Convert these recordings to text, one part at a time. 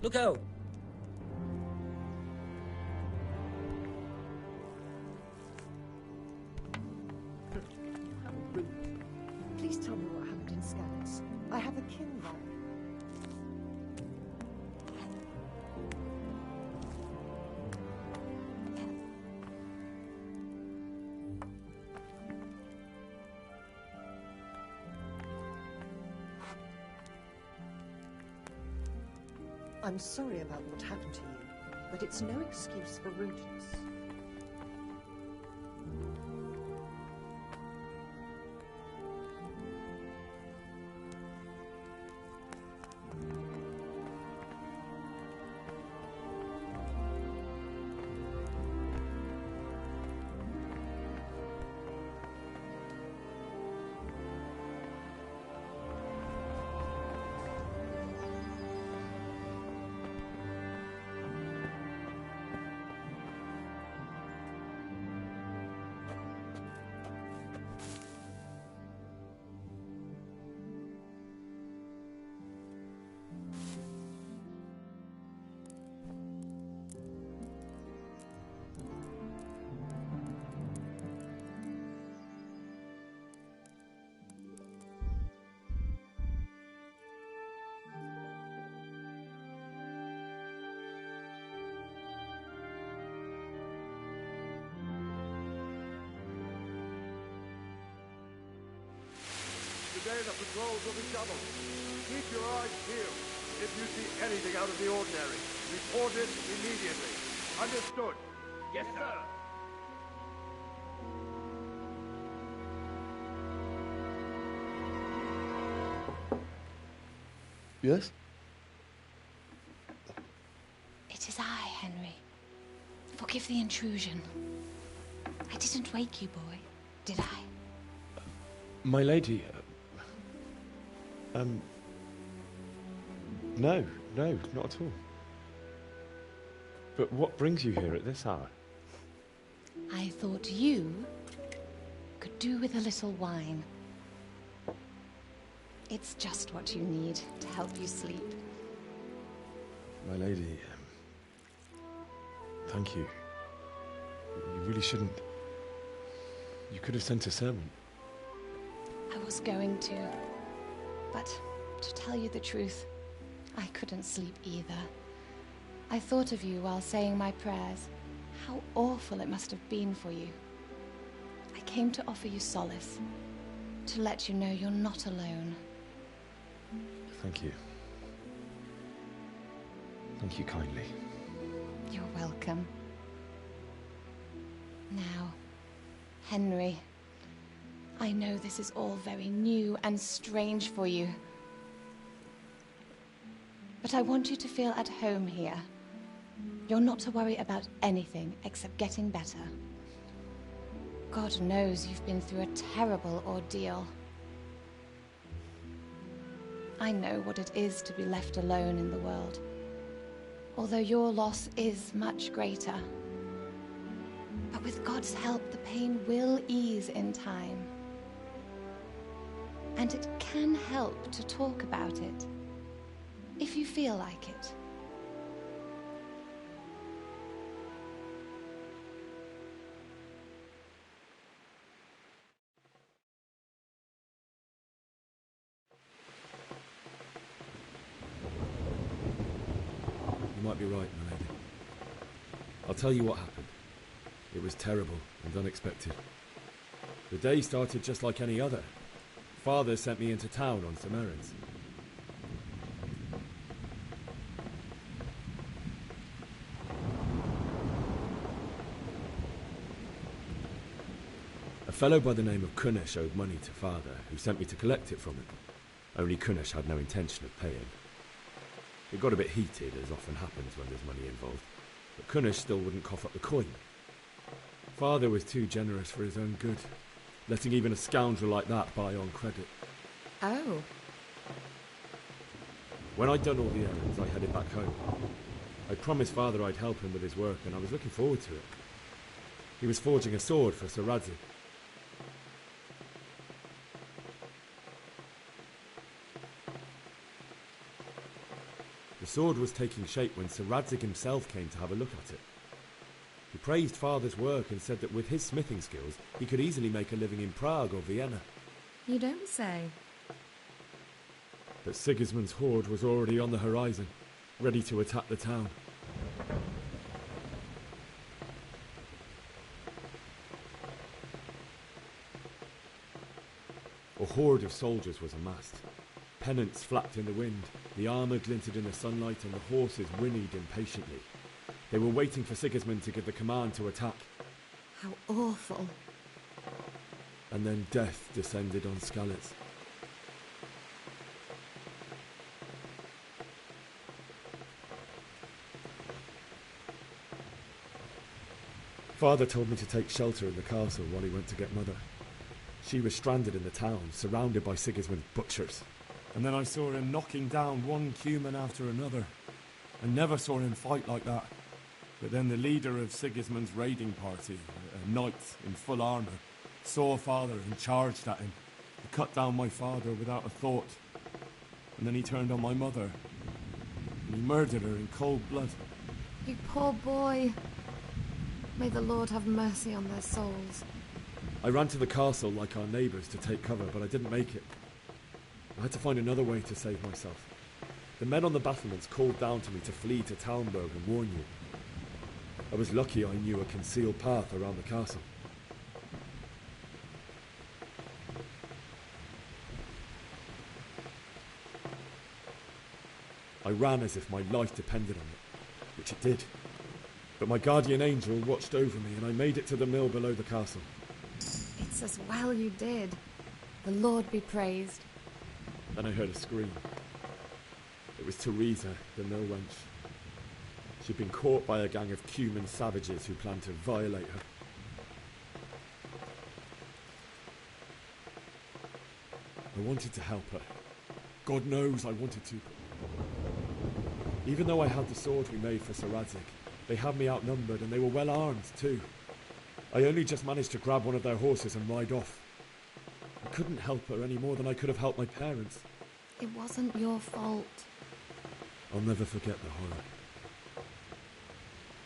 Look out! How rude. Please tell me what happened in Scans. I have a kin there. I'm sorry about what happened to you, but it's no excuse for rudeness. Today the patrols will be doubled. Keep your eyes peeled. If you see anything out of the ordinary, report it immediately. Understood? Yes, sir. Yes? It is I, Henry. Forgive the intrusion. I didn't wake you, boy, did I? My lady, no, not at all. But what brings you here at this hour? I thought you could do with a little wine. It's just what you need to help you sleep. My lady, thank you. You really shouldn't. You could have sent a servant. I was going to, but to tell you the truth, I couldn't sleep either. I thought of you while saying my prayers. How awful it must have been for you. I came to offer you solace, to let you know you're not alone. Thank you. Thank you kindly. You're welcome. Now, Henry, I know this is all very new and strange for you. But I want you to feel at home here. You're not to worry about anything except getting better. God knows you've been through a terrible ordeal. I know what it is to be left alone in the world, although your loss is much greater. But with God's help, the pain will ease in time. And it can help to talk about it, if you feel like it. You might be right, my lady. I'll tell you what happened. It was terrible and unexpected. The day started just like any other. Father sent me into town on some errands. A fellow by the name of Kunnish owed money to Father, who sent me to collect it from him. Only Kunnish had no intention of paying. It got a bit heated, as often happens when there's money involved, but Kunnish still wouldn't cough up the coin. Father was too generous for his own good, letting even a scoundrel like that buy on credit. Oh. When I'd done all the errands, I headed back home. I promised Father I'd help him with his work, and I was looking forward to it. He was forging a sword for Sir Radzi. The sword was taking shape when Sir Radzig himself came to have a look at it. He praised Father's work and said that with his smithing skills, he could easily make a living in Prague or Vienna. You don't say. But Sigismund's horde was already on the horizon, ready to attack the town. A horde of soldiers was amassed. Pennants flapped in the wind, the armour glinted in the sunlight, and the horses whinnied impatiently. They were waiting for Sigismund to give the command to attack. How awful. And then death descended on Skalitz. Father told me to take shelter in the castle while he went to get Mother. She was stranded in the town, surrounded by Sigismund's butchers. And then I saw him knocking down one Cuman after another. I never saw him fight like that. But then the leader of Sigismund's raiding party, a knight in full armour, saw Father and charged at him. He cut down my father without a thought. And then he turned on my mother. And he murdered her in cold blood. You poor boy. May the Lord have mercy on their souls. I ran to the castle like our neighbours to take cover, but I didn't make it. I had to find another way to save myself. The men on the battlements called down to me to flee to Talmberg and warn you. I was lucky I knew a concealed path around the castle. I ran as if my life depended on it, which it did. But my guardian angel watched over me and I made it to the mill below the castle. It's as well you did. The Lord be praised. Then I heard a scream. It was Teresa, the mill wench. She'd been caught by a gang of Cuman savages who planned to violate her. I wanted to help her. God knows I wanted to. Even though I had the sword we made for Sir Radzig, they had me outnumbered and they were well armed too. I only just managed to grab one of their horses and ride off. I couldn't help her any more than I could have helped my parents. It wasn't your fault. I'll never forget the horror.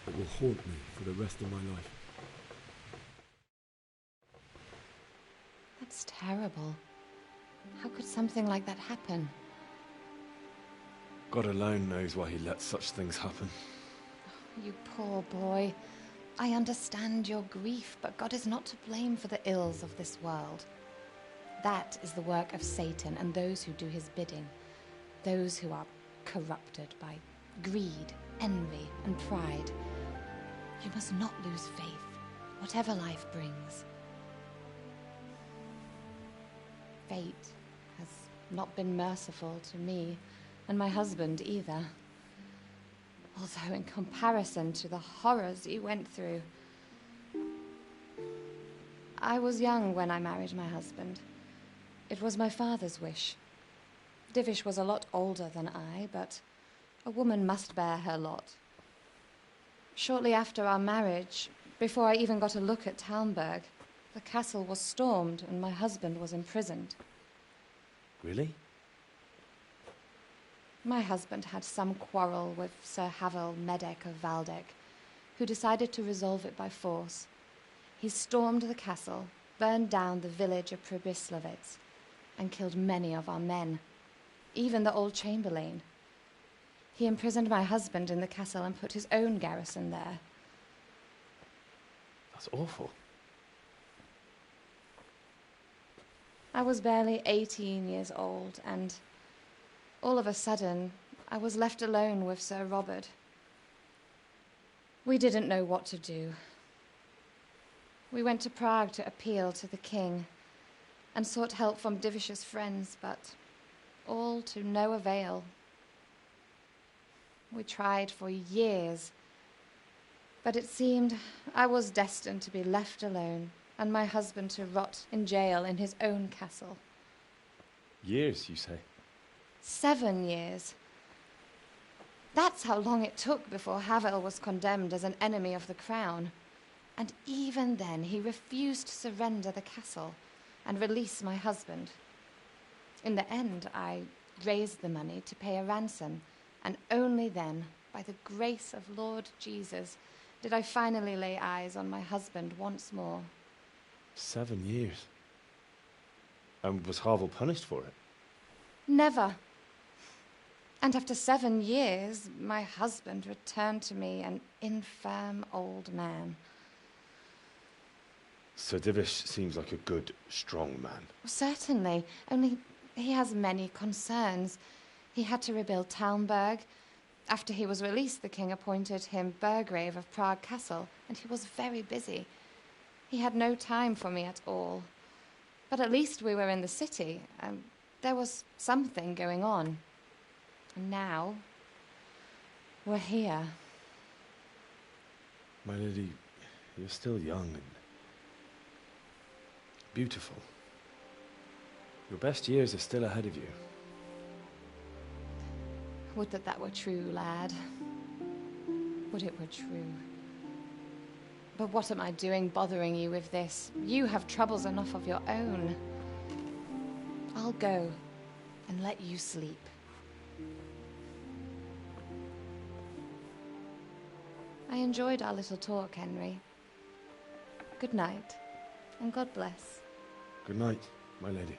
It will haunt me for the rest of my life. That's terrible. How could something like that happen? God alone knows why he lets such things happen. You poor boy. I understand your grief, but God is not to blame for the ills of this world. That is the work of Satan and those who do his bidding. Those who are corrupted by greed, envy, and pride. You must not lose faith, whatever life brings. Fate has not been merciful to me, and my husband either. Although in comparison to the horrors you went through. I was young when I married my husband. It was my father's wish. Divish was a lot older than I, but a woman must bear her lot. Shortly after our marriage, before I even got a look at Talmberg, the castle was stormed and my husband was imprisoned. Really? My husband had some quarrel with Sir Havel Medek of Valdek, who decided to resolve it by force. He stormed the castle, burned down the village of Pribyslavitz, and killed many of our men, even the old chamberlain. He imprisoned my husband in the castle and put his own garrison there. That's awful. I was barely 18 years old, and all of a sudden, I was left alone with Sir Robert. We didn't know what to do. We went to Prague to appeal to the king and sought help from Divish's friends, but all to no avail. We tried for years, but it seemed I was destined to be left alone and my husband to rot in jail in his own castle. Years, you say? 7 years. That's how long it took before Havel was condemned as an enemy of the crown. And even then he refused to surrender the castle and release my husband. In the end, I raised the money to pay a ransom and only then, by the grace of Lord Jesus, did I finally lay eyes on my husband once more. 7 years? And was Harville punished for it? Never. And after 7 years, my husband returned to me an infirm old man. Sir Divish seems like a good, strong man. Certainly, only he has many concerns. He had to rebuild Talmberg. After he was released, the king appointed him Burgrave of Prague Castle, and he was very busy. He had no time for me at all. But at least we were in the city, and there was something going on. And now, we're here. My lady, you're still young and beautiful. Your best years are still ahead of you. Would that that were true, lad. Would it were true. But what am I doing bothering you with this? You have troubles enough of your own. I'll go and let you sleep. I enjoyed our little talk, Henry. Good night, and God bless. Good night, my lady.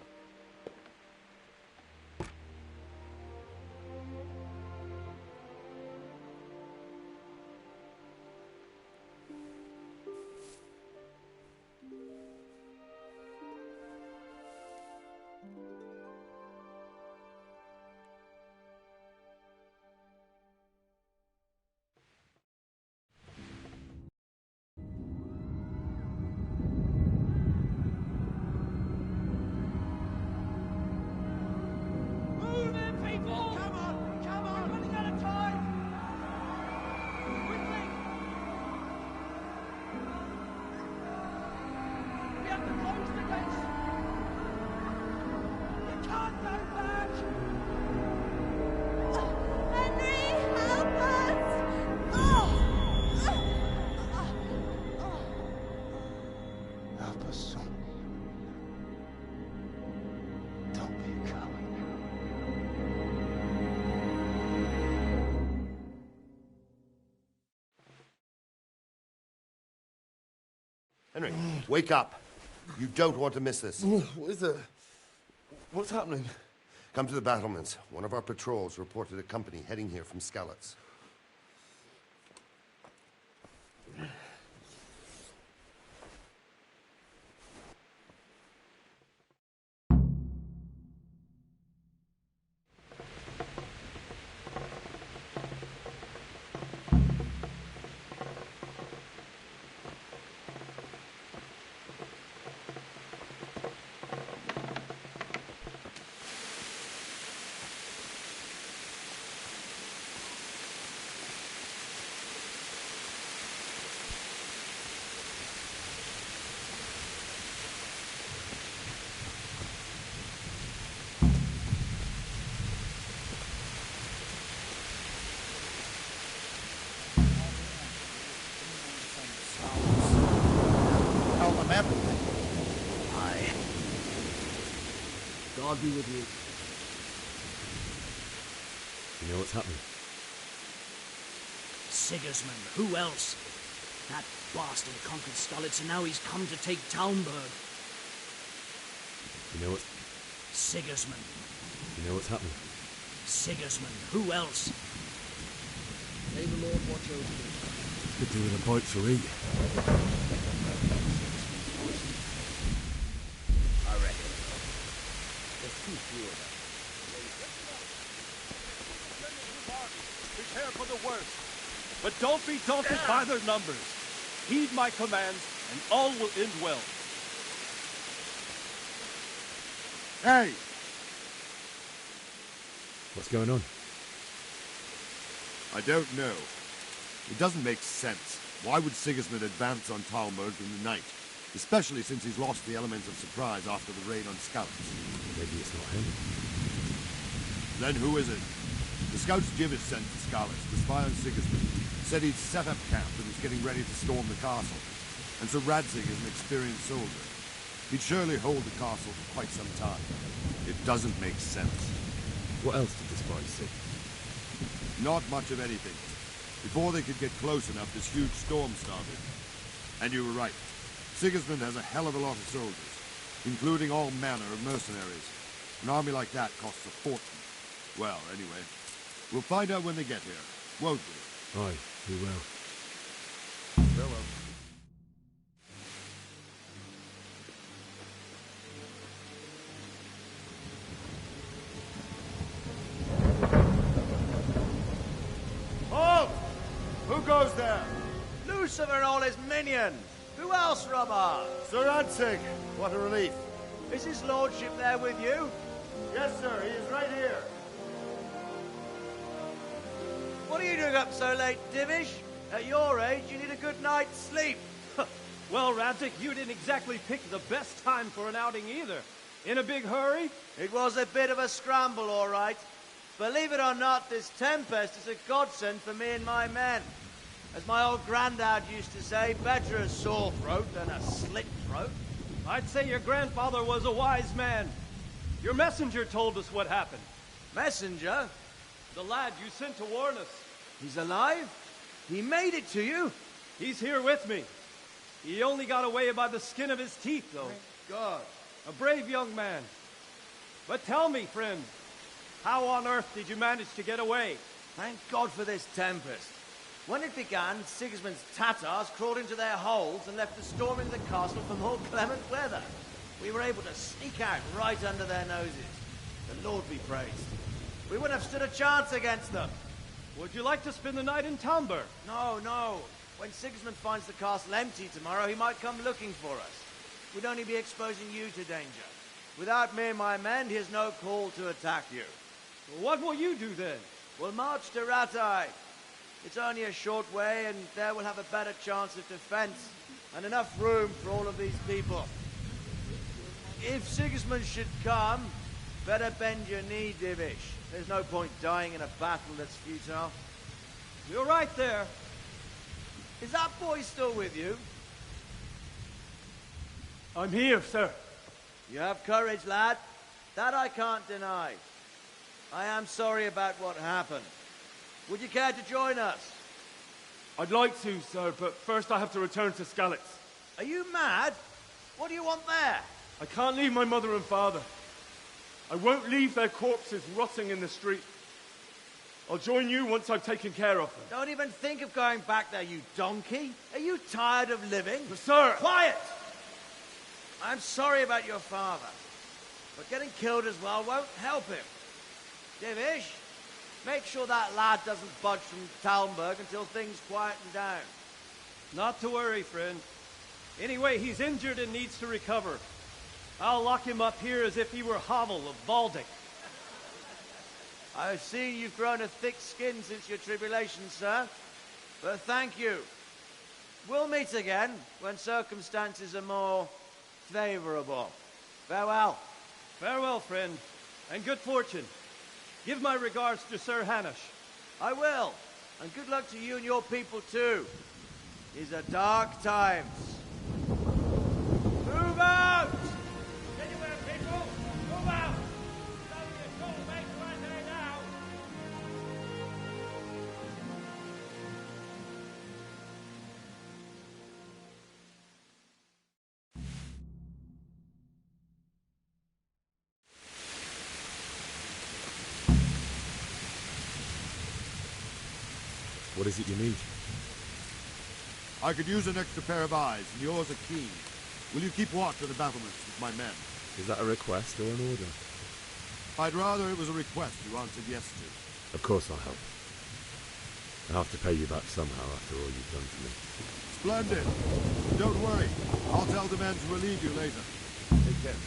Henry, wake up. You don't want to miss this. What is it? What's happening? Come to the battlements. One of our patrols reported a company heading here from Skalitz. God be with you. You know what's happening? Sigismund, who else? That bastard conquered Skalitz, and now he's come to take Talmberg. You know what? Sigismund. You know what's happening? Sigismund, who else? May the Lord watch over you. Could do with a bite to eat. I reckon. There's too few of them. Prepare for the worst. But don't be daunted by their numbers. Heed my commands, and all will end well. Hey! What's going on? I don't know. It doesn't make sense. Why would Sigismund advance on Talmberg in the night? Especially since he's lost the element of surprise after the raid on Skalitz. Maybe it's not him. Then who is it? The scouts Jivis sent to Skalitz to spy on Sigismund said he'd set up camp and was getting ready to storm the castle. And so Radzig is an experienced soldier. He'd surely hold the castle for quite some time. It doesn't make sense. What else did the spies see? Not much of anything. Before they could get close enough, this huge storm started. And you were right. Sigismund has a hell of a lot of soldiers, including all manner of mercenaries. An army like that costs a fortune. Well, anyway, we'll find out when they get here, won't we? Aye, we will. Farewell. Halt! Who goes there? Lucifer and all his minions. Who else, Robert? Sir Ansig. What a relief. Is his lordship there with you? Yes, sir. He is right here. What are you doing up so late, Divish? At your age, you need a good night's sleep. Well, Radzik, you didn't exactly pick the best time for an outing either. In a big hurry? It was a bit of a scramble, all right. Believe it or not, this tempest is a godsend for me and my men. As my old granddad used to say, better a sore throat than a slit throat. I'd say your grandfather was a wise man. Your messenger told us what happened. Messenger? The lad you sent to warn us. He's alive? He made it to you? He's here with me. He only got away by the skin of his teeth, though. Thank God. A brave young man. But tell me, friend, how on earth did you manage to get away? Thank God for this tempest. When it began, Sigismund's Tatars crawled into their holes and left the storming of the castle for more clement weather. We were able to sneak out right under their noses. The Lord be praised. We wouldn't have stood a chance against them. Would you like to spend the night in Talmberg? No, no. When Sigismund finds the castle empty tomorrow, he might come looking for us. We'd only be exposing you to danger. Without me and my men, he has no call to attack you. What will you do then? We'll march to Ratai. It's only a short way, and there we'll have a better chance of defense, and enough room for all of these people. If Sigismund should come, better bend your knee, Divish. There's no point dying in a battle that's futile. You're right there. Is that boy still with you? I'm here, sir. You have courage, lad. That I can't deny. I am sorry about what happened. Would you care to join us? I'd like to, sir, but first I have to return to Skalitz. Are you mad? What do you want there? I can't leave my mother and father. I won't leave their corpses rotting in the street. I'll join you once I've taken care of them. Don't even think of going back there, you donkey. Are you tired of living? But, sir! Quiet! I'm sorry about your father, but getting killed as well won't help him. Divish, make sure that lad doesn't budge from Talmberg until things quieten down. Not to worry, friend. Anyway, he's injured and needs to recover. I'll lock him up here as if he were Havel of Baldic. I've seen you've grown a thick skin since your tribulation, sir. But thank you. We'll meet again when circumstances are more favorable. Farewell. Farewell, friend, and good fortune. Give my regards to Sir Hanush. I will. And good luck to you and your people, too. These are dark times. Move out! Anywhere, people! Move out! Don't get caught back right there now! What is it you need? I could use an extra pair of eyes, and yours are keen. Will you keep watch of the battlements with my men? Is that a request or an order? I'd rather it was a request you answered yes to. Of course I'll help. I'll have to pay you back somehow after all you've done for me. Splendid. Don't worry. I'll tell the men to relieve you later. Take care.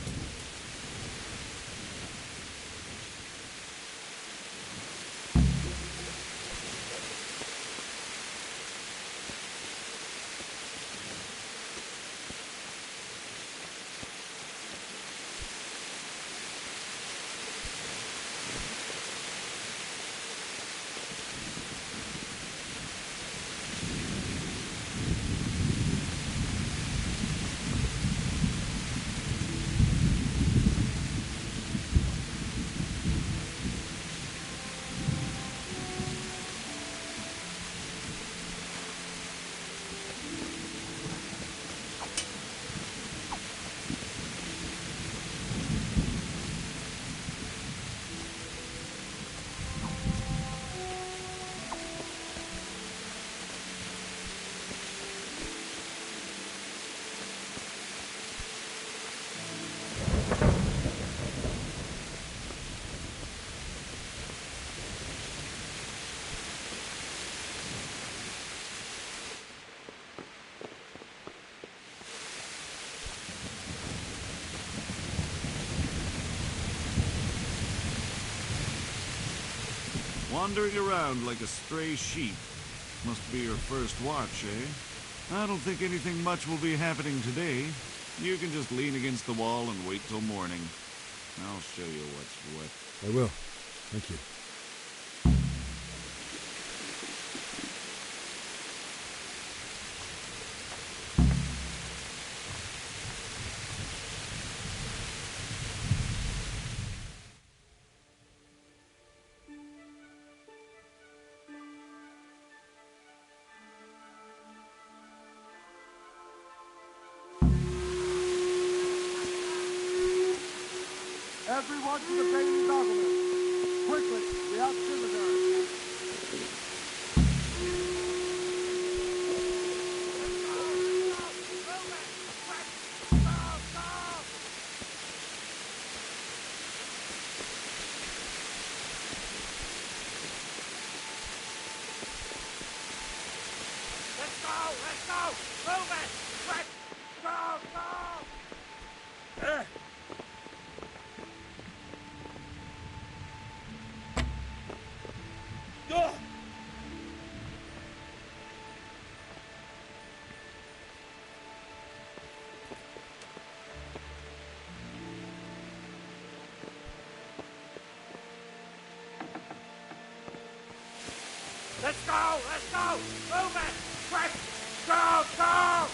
Wandering around like a stray sheep. Must be your first watch, eh? I don't think anything much will be happening today. You can just lean against the wall and wait till morning. I'll show you what's what. I will. Thank you. Everyone to the Bailey balcony. Quickly, we have visitors. Let's go! Let's go! Move it! Quick! Go! Go! Let's go! Let's go! Move it! Quick! Go! Go!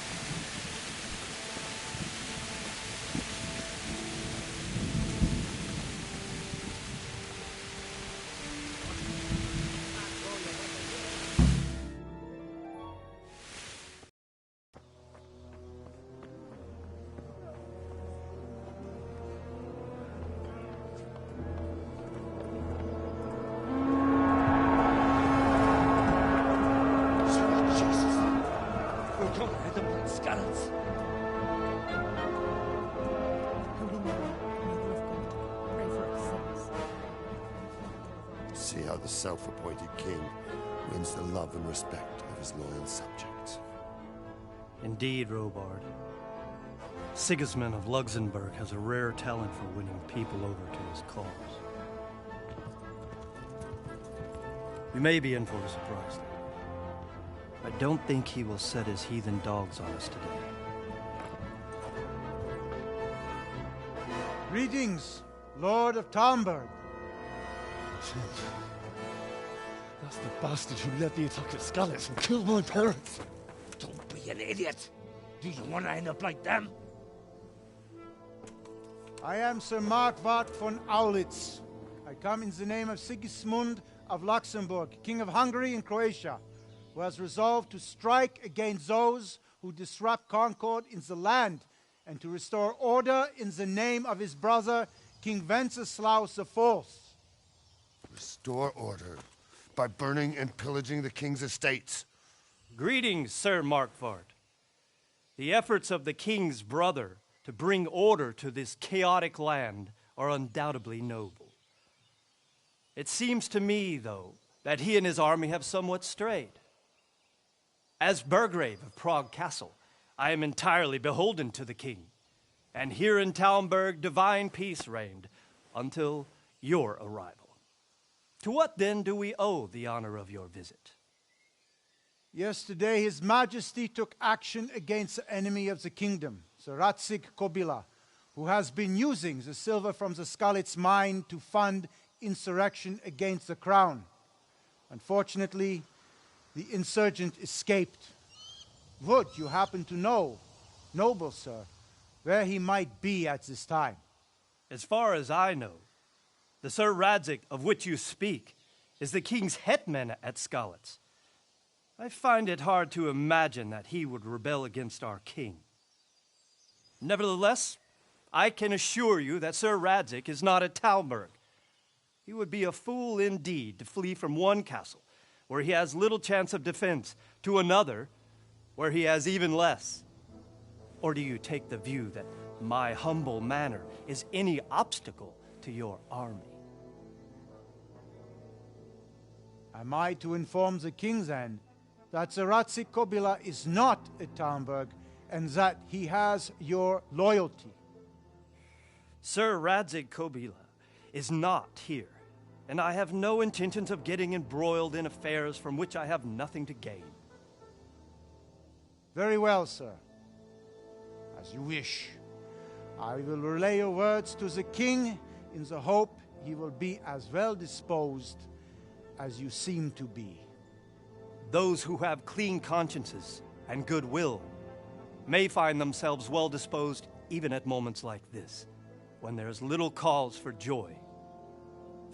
See how the self-appointed king wins the love and respect of his loyal subjects. Indeed, Robard. Sigismund of Luxembourg has a rare talent for winning people over to his cause. You may be in for a surprise, though. I don't think he will set his heathen dogs on us today. Greetings, Lord of Talmberg. That's the bastard who led the attack at Skalitz and killed my parents. Don't be an idiot. Do you want to end up like them? I am Sir Markwart von Aulitz. I come in the name of Sigismund of Luxembourg, King of Hungary and Croatia, who has resolved to strike against those who disrupt concord in the land and to restore order in the name of his brother, King Wenceslaus IV. Restore order by burning and pillaging the king's estates. Greetings, Sir Markwart. The efforts of the king's brother to bring order to this chaotic land are undoubtedly noble. It seems to me, though, that he and his army have somewhat strayed. As Burgrave of Prague Castle, I am entirely beholden to the king, and here in Talmberg divine peace reigned until your arrival. To what then do we owe the honor of your visit? Yesterday, His Majesty took action against the enemy of the kingdom, Sir Radzig Kobyla, who has been using the silver from the Skalitz mine to fund insurrection against the crown. Unfortunately, the insurgent escaped. Would you happen to know, noble sir, where he might be at this time? As far as I know, the Sir Radzig of which you speak is the king's hetman at Skalitz. I find it hard to imagine that he would rebel against our king. Nevertheless, I can assure you that Sir Radzig is not at Talmberg. He would be a fool indeed to flee from one castle, where he has little chance of defense, to another, where he has even less. Or do you take the view that my humble manner is any obstacle to your army? Am I to inform the king then that Sir Radzig Kobyla is not at Talmberg and that he has your loyalty? Sir Radzig Kobyla is not here, and I have no intentions of getting embroiled in affairs from which I have nothing to gain. Very well, sir. As you wish. I will relay your words to the king in the hope he will be as well disposed as you seem to be. Those who have clean consciences and goodwill may find themselves well disposed even at moments like this, when there is little cause for joy.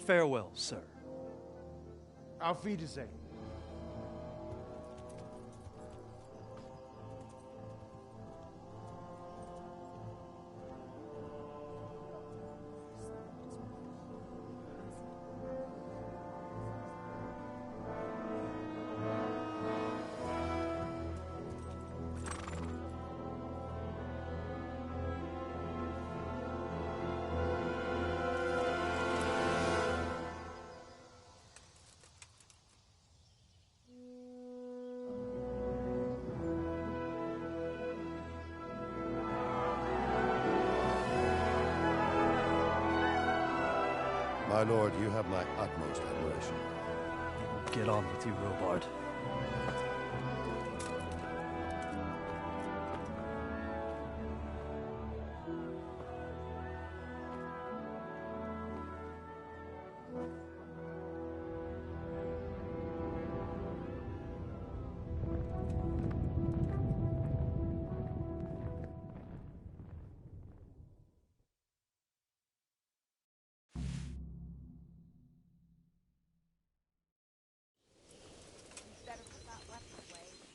Farewell, sir. Auf Wiedersehen. My lord, you have my utmost admiration. Get on with you, Robard.